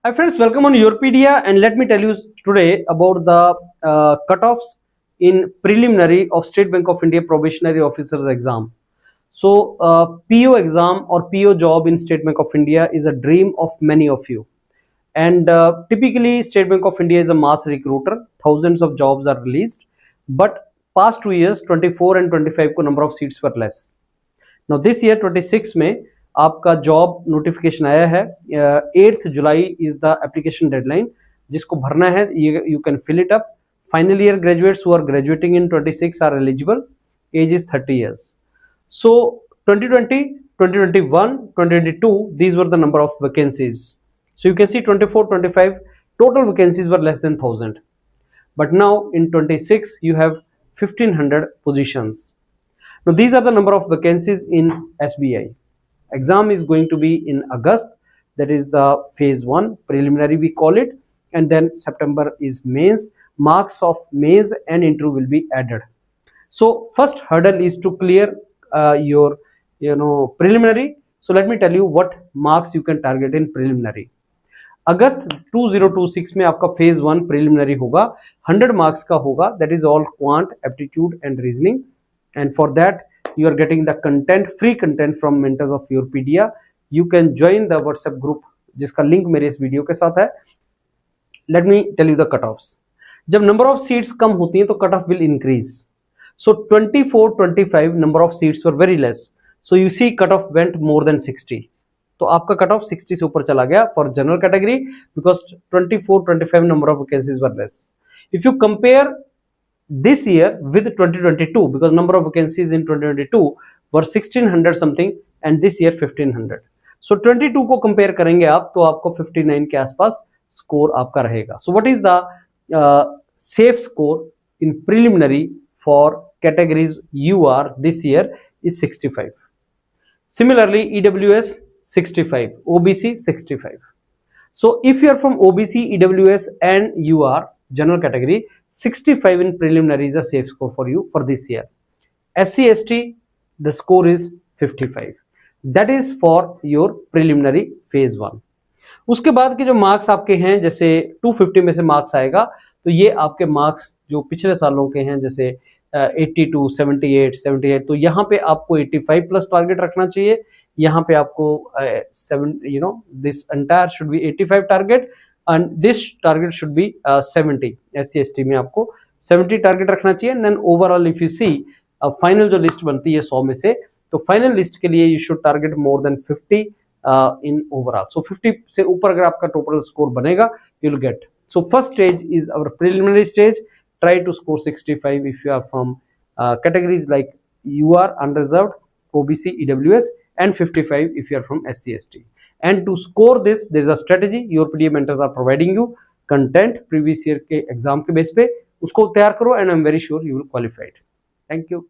Hi friends, welcome on Yourpedia, and let me tell you today about the cutoffs in preliminary of State Bank of India probationary officers exam. So PO exam or PO job in State Bank of India is a dream of many of you, and typically State Bank of India is a mass recruiter. Thousands of jobs are released, but past 2 years 24 and 25 को number of seats were less. Now this year 26 में आपका job notification आया है. 8th July is the application deadline जिसको भरना है. You can fill it up. Final year graduates who are graduating in 26 are eligible. Age is 30 years. So 2020, 2021, 2022, these were the number of vacancies. So you can see 24, 25 total vacancies were less than 1000. But now in 26 you have 1500 positions. Now these are the number of vacancies in SBI. Exam is going to be in August. That is the phase 1 preliminary we call it, and then September is mains. Marks of mains and interview will be added. So first hurdle is to clear your preliminary. So let me tell you what marks you can target in preliminary. अगस्त 2026 में आपका phase 1 preliminary होगा. 100 marks का होगा. That is all quant, aptitude and reasoning. And for that you are getting the free content from mentors of Yourpedia. You can join the WhatsApp group जिसका link मेरे इस video के साथ है. Let me tell you the cutoffs. जब number of seats कम होती हैं तो cutoff will increase. So 24-25 number of seats were very less. So you see cutoff went more than 60. तो आपका cutoff 60 से ऊपर चला गया for general category because 24-25 number of vacancies were less. If you compare this year with 2022, because number of vacancies in 2022 were 1600 something and this year 1500. So 22 को compare करेंगे आप तो आपको 59 के आसपास स्कोर आपका रहेगा. So what is the safe score in preliminary for categories UR this year is 65. Similarly EWS 65, OBC 65. So if you are from OBC, EWS and UR general category, 65 in preliminary is a safe score for you for this year. SC ST the score is 55. That is for your preliminary phase 1. उसके बाद के जो marks आपके हैं जैसे 250 में से marks आएगा तो ये आपके मार्क्स जो पिछले सालों के हैं जैसे 82, 78, तो यहाँ पे आपको 85 प्लस टारगेट रखना चाहिए. यहाँ पे आपको 7 this entire should be 85 target and this target should be 70. SC ST में आपको 70 टारगेट रखना चाहिए. And then overall if you see final जो लिस्ट बनती है 100 में से तो फाइनल लिस्ट के लिए you should target more than 50 in overall. So 50 से ऊपर अगर आपका टोटल स्कोर बनेगा you will get. So first stage is our preliminary stage. Try to score 65 if you are from categories like UR, unreserved, OBC, EWS, and 55 if you are from SC ST. And to score this, there is a strategy. Yourpedia mentors are providing you content previous year के exam के base पे उसको तैयार करो and I'm very sure you will qualify it. Thank you.